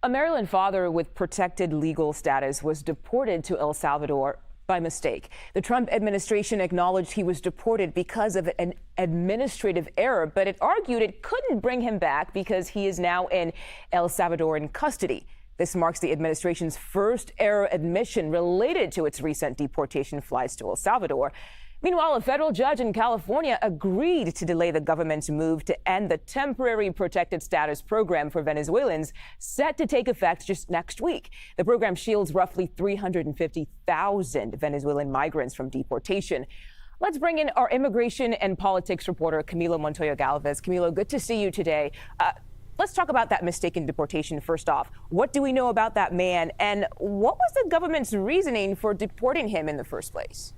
A Maryland father with protected legal status was deported to El Salvador by mistake. The Trump administration acknowledged he was deported because of an administrative error, but it argued it couldn't bring him back because he is now in El Salvador in custody. This marks the administration's first error admission related to its recent deportation flights to El Salvador. Meanwhile, a federal judge in California agreed to delay the government's move to end the temporary protected status program for Venezuelans, set to take effect just next week. The program shields roughly 350,000 Venezuelan migrants from deportation. Let's bring in our immigration and politics reporter, Camilo Montoya-Galvez. Camilo, good to see you today. Let's talk about that mistaken deportation first off. What do we know about that man, and what was the government's reasoning for deporting him in the first place?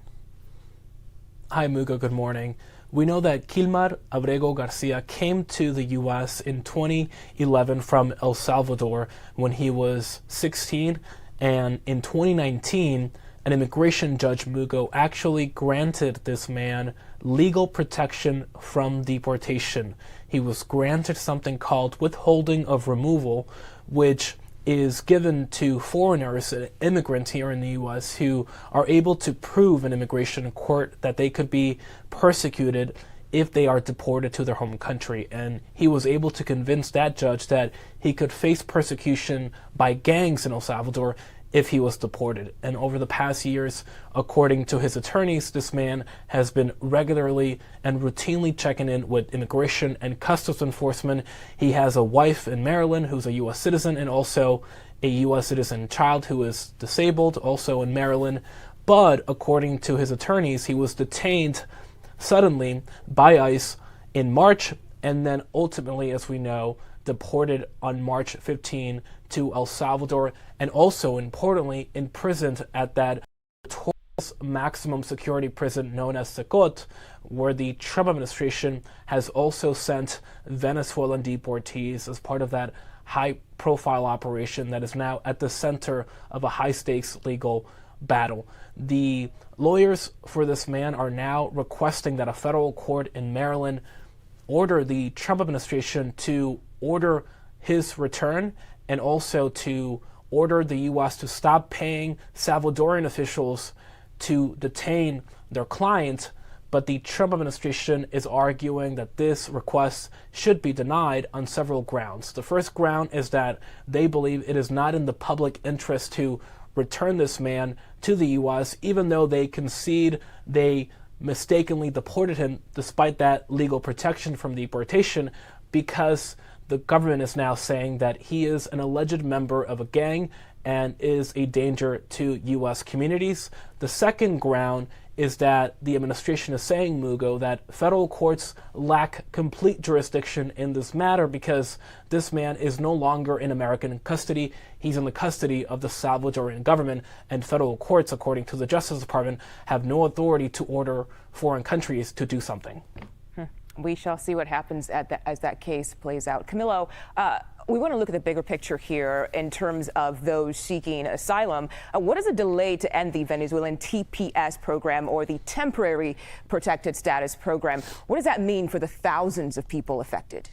Hi, Muga. Good morning. We know that Kilmar Abrego Garcia came to the U.S. in 2011 from El Salvador when he was 16, and in 2019, an immigration judge, Mugo, actually granted this man legal protection from deportation. He was granted something called withholding of removal, which is given to foreigners, immigrants here in the U.S. who are able to prove in immigration court that they could be persecuted if they are deported to their home country. And he was able to convince that judge that he could face persecution by gangs in El Salvador if he was deported. And over the past years, according to his attorneys, this man has been regularly and routinely checking in with immigration and customs enforcement. He has a wife in Maryland who's a U.S. citizen, and also a U.S. citizen child who is disabled, also in Maryland. But according to his attorneys, he was detained suddenly by ICE in March, and then ultimately, as we know, deported on March 15 to El Salvador, and also importantly imprisoned at that maximum security prison known as Secot, where the Trump administration has also sent Venezuelan deportees as part of that high-profile operation that is now at the center of a high-stakes legal battle. The lawyers for this man are now requesting that a federal court in Maryland order the Trump administration to order his return, and also to order the U.S. to stop paying Salvadoran officials to detain their client. But the Trump administration is arguing that this request should be denied on several grounds. The first ground is that they believe it is not in the public interest to return this man to the U.S., even though they concede they mistakenly deported him despite that legal protection from deportation, because the government is now saying that he is an alleged member of a gang and is a danger to U.S. communities. The second ground is that the administration is saying, Mugo, that federal courts lack complete jurisdiction in this matter because this man is no longer in American custody. He's in the custody of the Salvadoran government, and federal courts, according to the Justice Department, have no authority to order foreign countries to do something. We shall see what happens as that case plays out. Camilo, we want to look at the bigger picture here in terms of those seeking asylum. What is a delay to end the Venezuelan TPS program, or the Temporary Protected Status program? What does that mean for the thousands of people affected?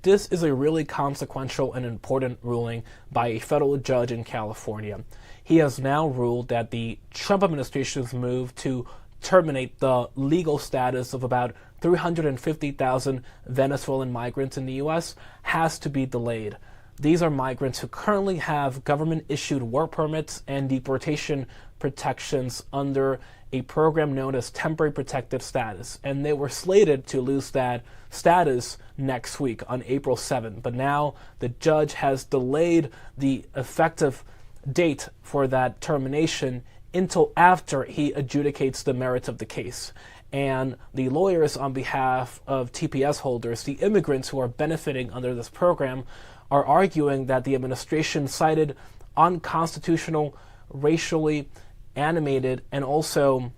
This is a really consequential and important ruling by a federal judge in California. He has now ruled that the Trump administration's move to terminate the legal status of about 350,000 Venezuelan migrants in the U.S. has to be delayed. These are migrants who currently have government-issued work permits and deportation protections under a program known as Temporary Protected Status, and they were slated to lose that status next week on April 7th. But now the judge has delayed the effective date for that termination until after he adjudicates the merits of the case. And the lawyers on behalf of TPS holders, the immigrants who are benefiting under this program, are arguing that the administration cited unconstitutional, racially animated, and also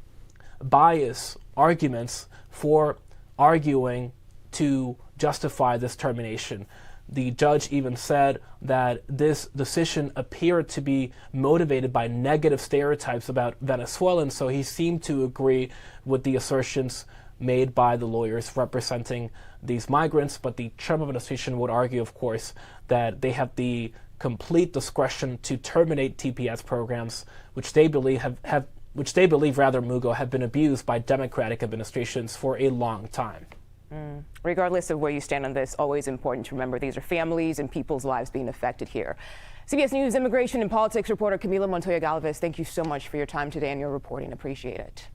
biased arguments for arguing to justify this termination. The judge even said that this decision appeared to be motivated by negative stereotypes about Venezuelans, so he seemed to agree with the assertions made by the lawyers representing these migrants. But the Trump administration would argue, of course, that they have the complete discretion to terminate TPS programs, which they believe Mugo, have been abused by Democratic administrations for a long time. Regardless of where you stand on this, always important to remember these are families and people's lives being affected here. CBS News immigration and politics reporter Camilo Montoya-Galvez, thank you so much for your time today and your reporting. Appreciate it.